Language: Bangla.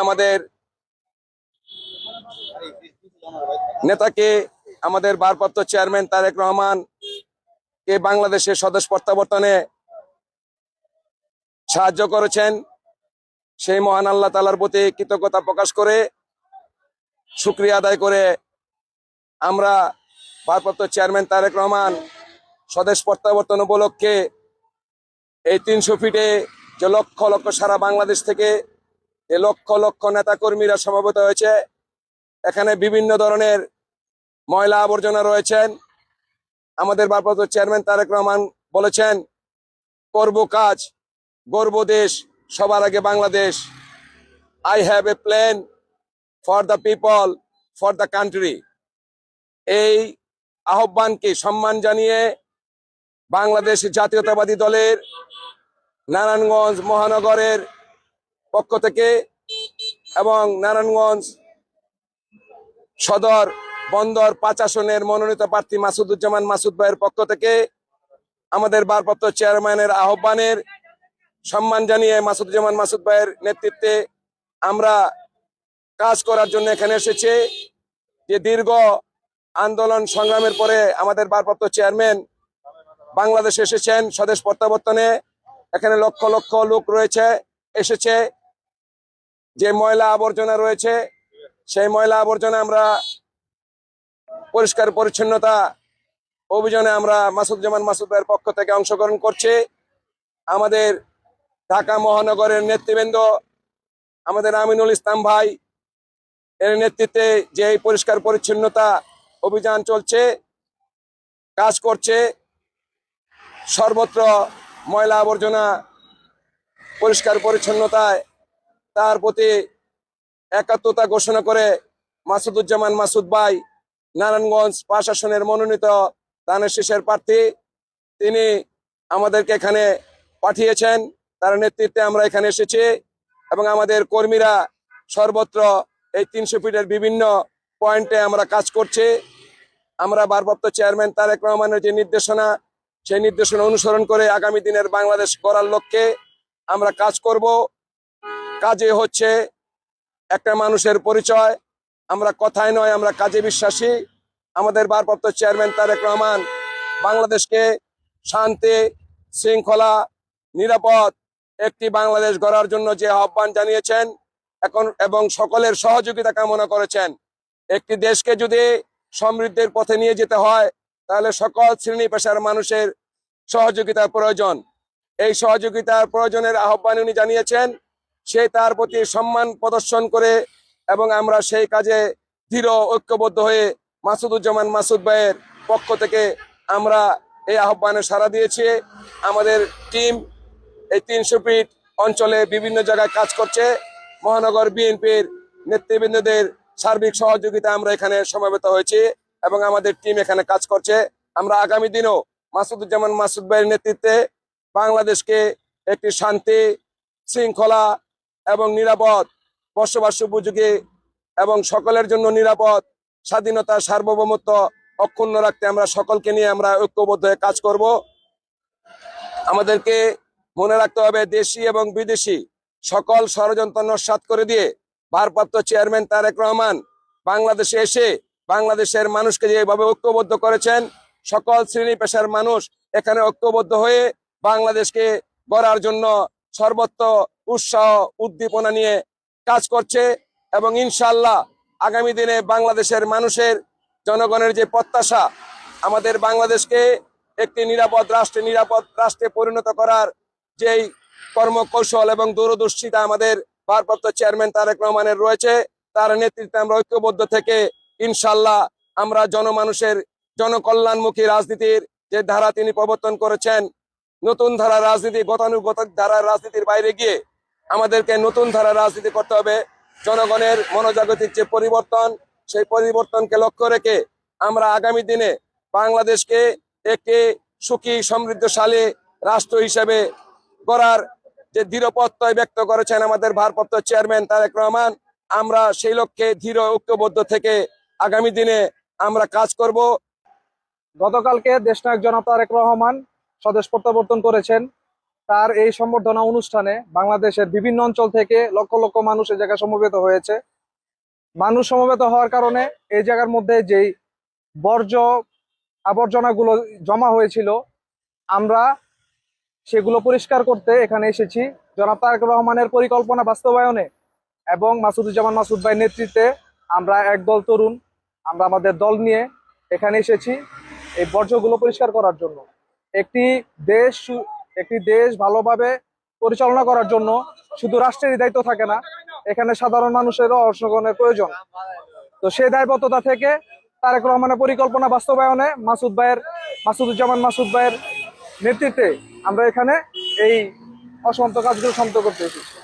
আমাদের নেতাকে, আমাদের ভারপ্রাপ্ত চেয়ারম্যান তারেক রহমান কে বাংলাদেশের স্বদেশ প্রত্যাবর্তনে সাহায্য করেছেন, সেই মহান আল্লাহ তাআলার প্রতি কৃতজ্ঞতা প্রকাশ করে শুকরিয়া আদায় করে আমরা ভারপ্রাপ্ত চেয়ারম্যান তারেক রহমান স্বদেশ প্রত্যাবর্তন উপলক্ষে এই 300 ফিটে যে লক্ষ লক্ষ সারা বাংলাদেশ থেকে যে লক্ষ লক্ষ নেতা কর্মীরা সমবেত হয়েছে, এখানে বিভিন্ন ধরনের ময়লা আবর্জনা রয়েছেন। আমাদের ভারপ্রাপ্ত চেয়ারম্যান তারেক রহমান বলেছেন, করব কাজ, গর্ব দেশ, সবার আগে Bangladesh. I have a plan for the people, for the country. এই আহ্বানকে সম্মান জানিয়ে বাংলাদেশ জাতীয়তাবাদী দলের নারায়ণগঞ্জ মহানগরের পক্ষ থেকে এবং নারায়ণগঞ্জ সদর বন্দর 5 আসনের মনোনীত প্রার্থী মাসুদুজ্জামান মাসুদ ভাইয়ের পক্ষ থেকে আমাদের ভারপ্রাপ্ত চেয়ারম্যানের আহ্বানের সম্মান জানিয়ে মাসুদুজ্জামান মাসুদ ভাইয়ের নেতৃত্বে আমরা কাজ করার জন্য এখানে এসেছি। যে দীর্ঘ আন্দোলন সংগ্রামের পরে আমাদের ভারপ্রাপ্ত চেয়ারম্যান বাংলাদেশে এসেছেন স্বদেশ প্রত্যাবর্তনে। এখানে লক্ষ লক্ষ লোক এসেছে। যে ময়লা আবর্জনা রয়েছে, সেই ময়লা আবর্জনা আমরা পরিষ্কার পরিচ্ছন্নতা অভিযানে আমরা মাসুদুজ্জামান মাসুদ ভাইয়ের পক্ষ থেকে অংশগ্রহণ করছি। আমাদের ঢাকা মহানগরের নেতৃবৃন্দ, আমাদের আমিনুল ইসলাম ভাই এর নেতৃত্বে যে পরিষ্কার পরিচ্ছন্নতা অভিযান চলছে, কাজ করছে, সর্বত্র ময়লা আবর্জনা পরিষ্কার পরিচ্ছন্নতায় তার প্রতি একাত্মতা ঘোষণা করে মাসুদুজ্জামান মাসুদ ভাই নারায়ণগঞ্জ 5 আসনের মনোনীত ধানের শীষের প্রার্থী, তিনি আমাদেরকে এখানে পাঠিয়েছেন। তার নেতৃত্বে আমরা এখানে এসেছি এবং আমাদের কর্মীরা সর্বত্র এই 300 ফিটের বিভিন্ন পয়েন্টে আমরা কাজ করছি। আমরা ভারপ্রাপ্ত চেয়ারম্যান তারেক রহমানের যে নির্দেশনা, সেই নির্দেশনা অনুসরণ করে আগামী দিনের বাংলাদেশ গড়ার লক্ষ্যে আমরা কাজ করব। কাজে হচ্ছে একটা মানুষের পরিচয়। আমরা কথায় নয়, আমরা কাজে বিশ্বাসী। আমাদের ভারপ্রাপ্ত চেয়ারম্যান তারেক রহমান বাংলাদেশকে শান্তি, শৃঙ্খলা, নিরাপদ একটি বাংলাদেশ গড়ার জন্য যে আহ্বান জানিয়েছেন এবং সকলের সহযোগিতা কামনা করেছেন। একটি দেশকে যদি সমৃদ্ধির পথে নিয়ে যেতে হয়, তাহলে সকল শ্রেণী পেশার মানুষের সহযোগিতার প্রয়োজন। এই সহযোগিতার প্রয়োজনের আহ্বান উনি জানিয়েছেন। সে তার প্রতি সম্মান প্রদর্শন করে এবং আমরা সেই কাজে দৃঢ় ঐক্যবদ্ধ হয়ে মাসুদুজ্জামান মাসুদ ভাইয়ের পক্ষ থেকে আমরা এই আহ্বানে সাড়া দিয়েছি। আমাদের টিম এই 300 ফিট অঞ্চলে বিভিন্ন জায়গায় কাজ করছে। মহানগর বিএনপির নেতৃবৃন্দদের সার্বিক সহযোগিতা আমরা এখানে সমবেত হয়েছি এবং আমাদের টিম এখানে কাজ করছে। আমরা আগামী দিনও মাসুদুজ্জামান মাসুদ ভাইয়ের নেতৃত্বে বাংলাদেশকে একটি শান্তি, শৃঙ্খলা এবং নিরাপদ, বসবাস উপযোগী এবং সকলের জন্য নিরাপদ, স্বাধীনতা, সার্বভৌমত্ব অক্ষুণ্ণ রাখতে আমরা সকলকে নিয়ে আমরা ঐক্যবদ্ধ হয়ে কাজ করব। আমাদেরকে মনে রাখতে হবে, দেশি এবং বিদেশি সকল ষড়যন্ত্র নস্যাৎ করে দিয়ে ভারপ্রাপ্ত চেয়ারম্যান তারেক রহমান বাংলাদেশে এসে বাংলাদেশের মানুষকে যেভাবে ঐক্যবদ্ধ করেছেন, সকল শ্রেণী পেশার মানুষ এখানে ঐক্যবদ্ধ হয়ে বাংলাদেশকে গড়ার জন্য সর্বত্র উৎসাহ উদ্দীপনা নিয়ে কাজ করছে এবং ইনশাআল্লাহ আগামী দিনে বাংলাদেশের মানুষের, জনগণের যে প্রত্যাশা, আমাদের বাংলাদেশকে একটি নিরাপদ রাষ্ট্রে পরিণত করার যেই কর্মকৌশল এবং দূরদর্শিতা আমাদের ভারপ্রাপ্ত চেয়ারম্যান তারেক রহমানের রয়েছে, তার নেতৃত্বে আমরা ঐক্যবদ্ধ থেকে ইনশাআল্লাহ আমরা জনমানুষের জনকল্যাণমুখী রাজনীতির যে ধারা তিনি প্রবর্তন করেছেন, নতুন ধারা রাজনীতি, গতানুগতিক ধারার রাজনীতির বাইরে গিয়ে আমাদেরকে নতুন ধারা রাজনীতি করতে হবে। জনগণের মনোজাগতিক যে পরিবর্তন, সেই পরিবর্তনকে লক্ষ্য রেখে আমরা আগামী দিনে বাংলাদেশকে একটি সুখী সমৃদ্ধশালী রাষ্ট্র হিসেবে গড়ার যে দৃঢ় প্রত্যয় ব্যক্ত করেছেন আমাদের ভারপ্রাপ্ত চেয়ারম্যান তারেক রহমান, আমরা সেই লক্ষ্যে দৃঢ় ঐক্যবদ্ধ থেকে আগামী দিনে আমরা কাজ করব। গতকালকে দেশনায়ক জনাব তারেক রহমান স্বদেশ প্রত্যাবর্তন করেছেন। তার এই সম্বর্ধনা অনুষ্ঠানে বাংলাদেশের বিভিন্ন অঞ্চল থেকে লক্ষ লক্ষ মানুষ এই জায়গায় সমবেত হয়েছে। মানুষ সমবেত হওয়ার কারণে এই জায়গার মধ্যে যেই বর্জ্য আবর্জনাগুলো জমা হয়েছিল, আমরা সেগুলো পরিষ্কার করতে এখানে এসেছি। জনাব তারেক রহমানের পরিকল্পনা বাস্তবায়নে এবং মাসুদুজ্জামান মাসুদ ভাইয়ের নেতৃত্বে আমরা একদল তরুণ, আমরা আমাদের দল নিয়ে এখানে এসেছি এই বর্জ্যগুলো পরিষ্কার করার জন্য। একটি একটি দেশ ভালোভাবে পরিচালনা করার জন্য শুধু রাষ্ট্রেরই দায়িত্ব থাকে না, এখানে সাধারণ মানুষেরও অংশগ্রহণের প্রয়োজন। তো সেই দায়বদ্ধতা থেকে তারেক রহমানের পরিকল্পনা বাস্তবায়নে মাসুদুজ্জামান মাসুদ ভাইয়ের নেতৃত্বে আমরা এখানে এই অসমাপ্ত কাজগুলো সমাপ্ত করতে এসেছি।